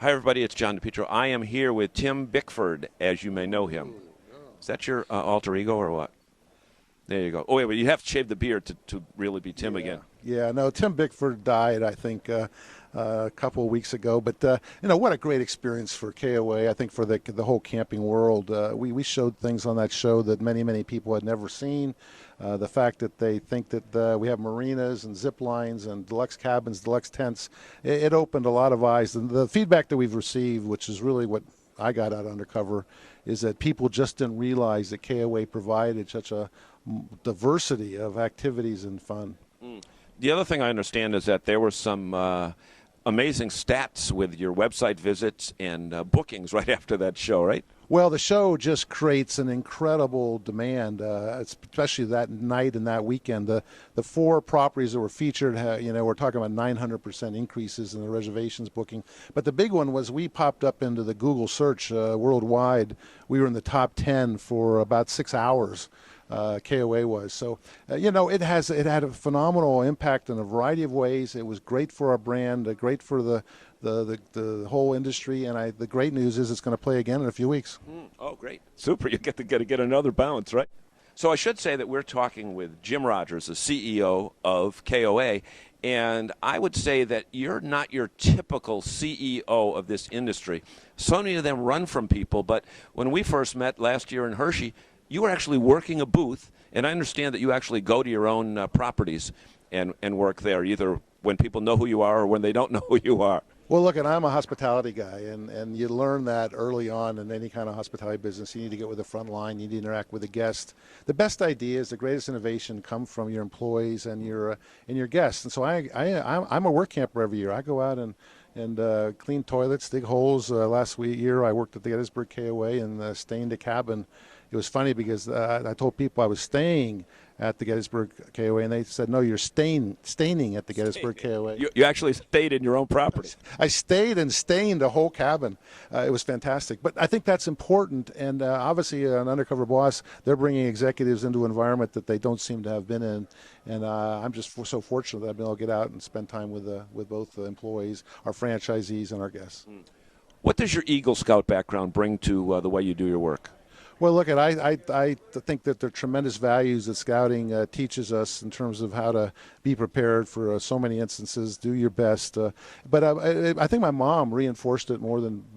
Hi, everybody. It's John DePietro. I am here with Tim Bickford, as you may know him. Is that your alter ego or what? There you go. Oh, wait, but you have to shave the beard to really be Tim again. Yeah, no, Tim Bickford died, I think, a couple of weeks ago. But, what a great experience for KOA, I think, for the whole camping world. We showed things on that show that many, many people had never seen. The fact that they think that we have marinas and zip lines and deluxe cabins, deluxe tents, it opened a lot of eyes. And the feedback that we've received, which is really what I got out of Undercover, is that people just didn't realize that KOA provided such a diversity of activities and fun. The other thing I understand is that there were some amazing stats with your website visits and bookings right after that show, right? Well, the show just creates an incredible demand, especially that night and that weekend. The 4 properties that were featured, we're talking about 900% increases in the reservations booking. But the big one was we popped up into the Google search worldwide. We were in the top 10 for about 6 hours. KOA was. So, it had a phenomenal impact in a variety of ways. It was great for our brand, great for the whole industry, and the great news is it's going to play again in a few weeks. Oh, great. Super. You get to get another bounce, right? So I should say that we're talking with Jim Rogers, the CEO of KOA, and I would say that you're not your typical CEO of this industry. So many of them run from people, but when we first met last year in Hershey, you were actually working a booth, and I understand that you actually go to your own properties and work there, either when people know who you are or when they don't know who you are. Well, look, and I'm a hospitality guy, and you learn that early on in any kind of hospitality business. You need to get with the front line. You need to interact with the guest. The best ideas, the greatest innovation come from your employees and your guests. And so I'm a work camper every year. I go out and clean toilets, dig holes. Last year I worked at the Gettysburg KOA and stained a cabin. It was funny because I told people I was staying at the Gettysburg KOA, and they said, no, you're staining at the Gettysburg KOA. You actually stayed in your own property. I stayed and stained a whole cabin. It was fantastic. But I think that's important, and obviously an Undercover Boss, they're bringing executives into an environment that they don't seem to have been in, and I'm just so fortunate that I've been able to get out and spend time with both the employees, our franchisees, and our guests. What does your Eagle Scout background bring to the way you do your work? Well, look, I think that there are tremendous values that scouting teaches us in terms of how to be prepared for so many instances, do your best. But I think my mom reinforced it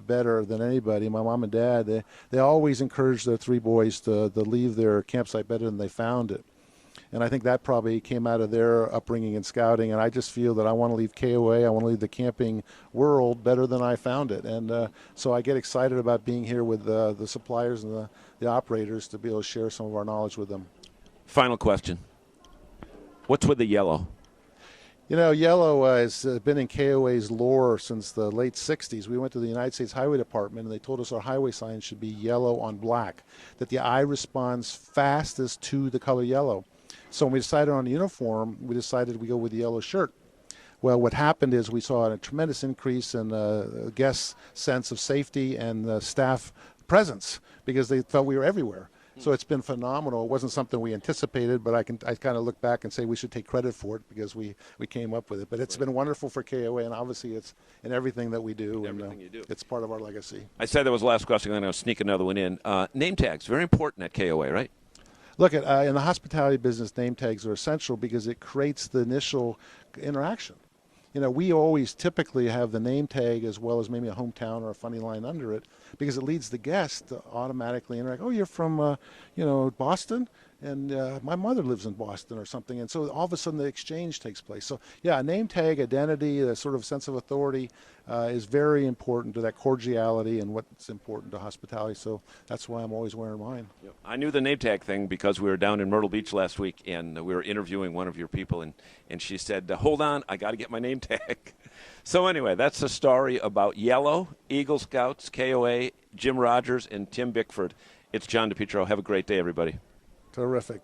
better than anybody. My mom and dad, they always encouraged their 3 boys to leave their campsite better than they found it. And I think that probably came out of their upbringing in scouting. And I just feel that I want to leave KOA, I want to leave the camping world better than I found it. And so I get excited about being here with the suppliers and the operators to be able to share some of our knowledge with them. Final question. What's with the yellow? Yellow has been in KOA's lore since the late 60s. We went to the United States Highway Department, and they told us our highway signs should be yellow on black, that the eye responds fastest to the color yellow. So when we decided on a uniform, we decided we go with the yellow shirt. Well, what happened is we saw a tremendous increase in guests' sense of safety and staff presence because they felt we were everywhere. So it's been phenomenal. It wasn't something we anticipated, but I kind of look back and say we should take credit for it because we came up with it. But it's been wonderful for KOA, and obviously it's in everything that we do. Everything you do. It's part of our legacy. I said that was the last question. I'm going to sneak another one in. Name tags, very important at KOA, right? Look, in the hospitality business, name tags are essential because it creates the initial interaction. We always typically have the name tag as well as maybe a hometown or a funny line under it because it leads the guest to automatically interact. Oh, you're from, Boston? And my mother lives in Boston or something. And so all of a sudden the exchange takes place. So, yeah, a name tag, identity, a sort of sense of authority is very important to that cordiality and what's important to hospitality. So that's why I'm always wearing mine. Yep. I knew the name tag thing because we were down in Myrtle Beach last week, and we were interviewing one of your people, and she said, hold on, I got to get my name tag. So anyway, that's the story about Yellow, Eagle Scouts, KOA, Jim Rogers, and Tim Bickford. It's John DePietro. Have a great day, everybody. Terrific.